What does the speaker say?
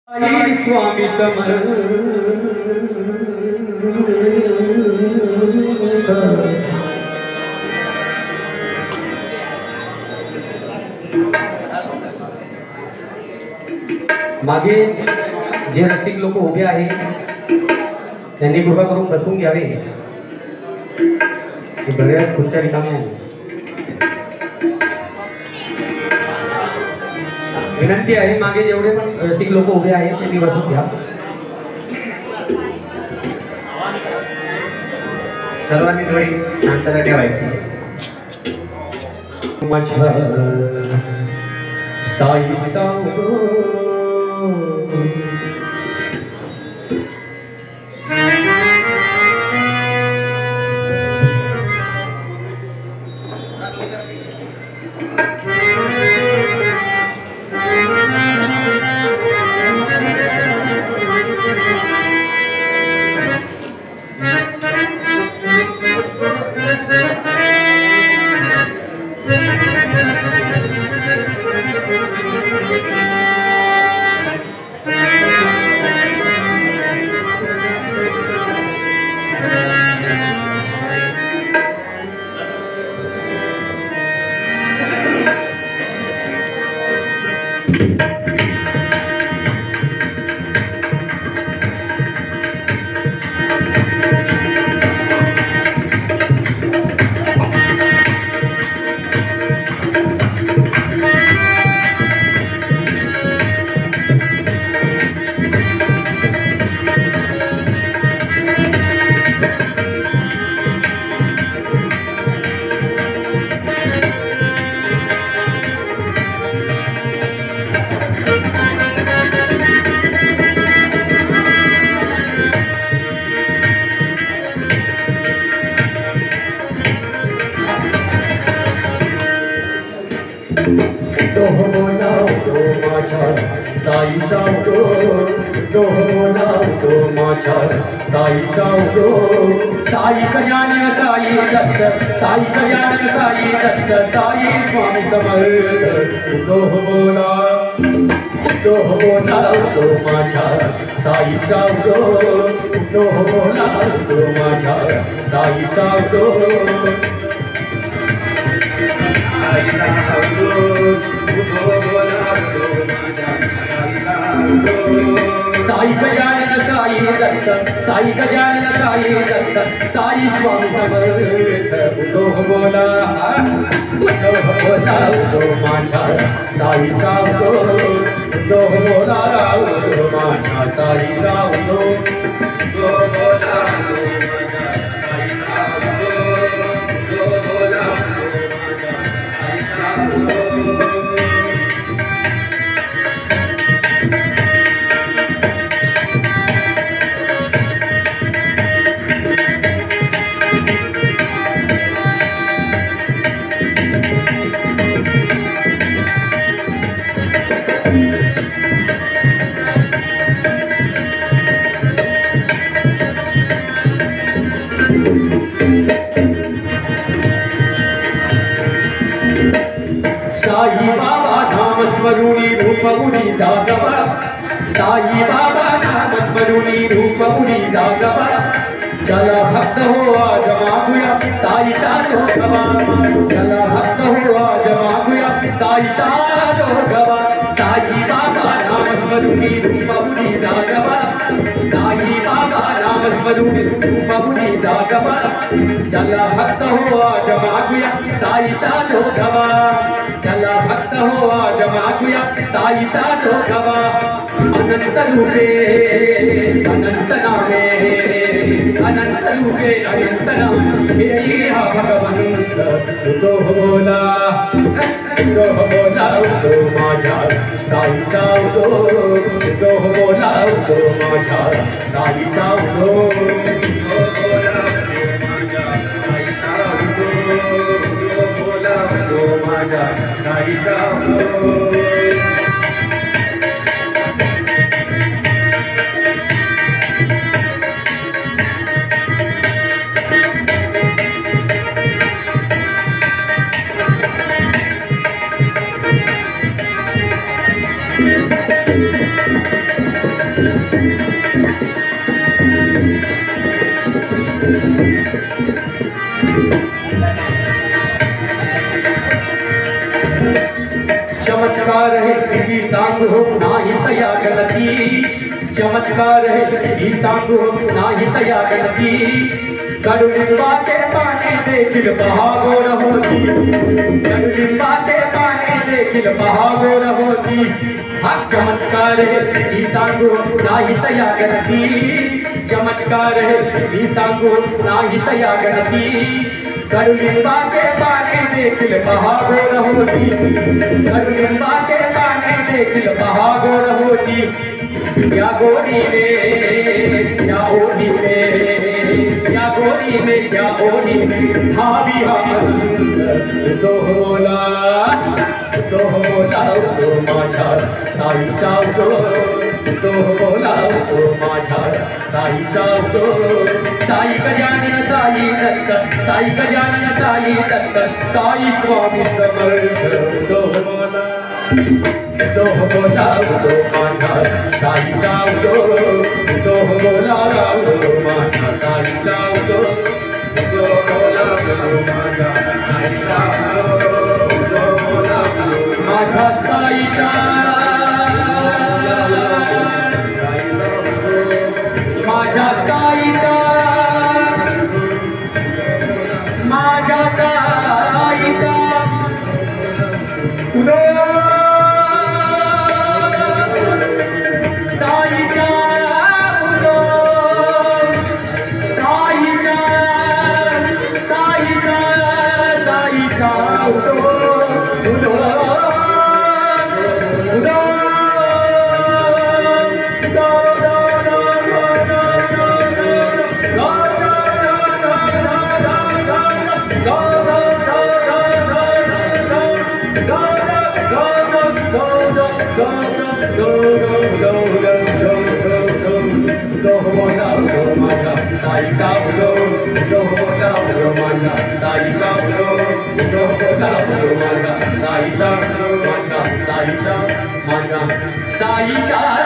स्वामी समर्थ मागे जे रसिक लोक उभे आहेत त्यांनी कृपा करून बसून घ्यावे। बऱ्याच खुर्च्या रिकाम्या आहेत। विनंती आहे मागे जेवढे पण रसिक लोक उभे आहेत त्यांनी बसून घ्या। सर्वांनी थोडी शांतता ठेवायची। माझ्या साईचा साई कल्याण साई दत्त साई कल्याण साई दत्त साई स्वामी समर्थ तो बोला तो माझ्या साईचा तो बोला तो माझ्या साईचा साई कल्याण साई दत्त साई कल्याण साई दत्त साई स्वामी समर्थ तो बोला तो माझ्या साईचा तो बोला माझ्या साईचा तो बोला साई बाबा नाम स्मरुणी रूप उडी जागवा साई बाबा नाम स्मरुणी रूप उडी जागवा चला भक्त हो आज मागूया साईचा जोगवा चला भक्त हो आज मागूया साईचा जोगवा साई बाबा नाम स्मरुणी रूप उडी जागवा साई बाबा नाम स्मरुणी रूप उडी जागवा चला भक्त हो आज मागूया साईचा जोगवा चला भक्त हो आज मागूया साईचा जोगवा अनंत रूपे अनंत नामे अनंत रूपे अनंत नामे हे हा भगवंत तो बोला तो माझ्या साईचा तो बोला तो माझ्या साईचा चमत्कार है किसी सांग हो नाही तया गणती चमत्कार है किसी सांग हो नाही तया गणती कडुलिंबाचे पाने देखील महागोर होती कडुलिंबाचे पाने देखील महागोर होती हा चमत्कार है किसी सांग हो नाही तया गणती चमत्कार है किसी सांग हो नाही तया गणती कडुलिंबाचे पाने देखील महागोर होती कडुलिंबाचे पाने देखील महागोर होती या गोडीने या ओढीने या गोडीने या ओढीने हा विहार दोहला दोहला तो माझ्या साईचा दोहला तो माझ्या साईचा साई गजानन साई दत्त साई गजानन साई दत्त साई स्वामी समर्थ दोहला दोहला तो माझ्या साईचा दोहला तो माझ्या साईचा दोहला तो माझ्या साईचा माझ्या साईचा माझ्या साईचा माझ्या साईचा साईचा साईचा साईचा साईचा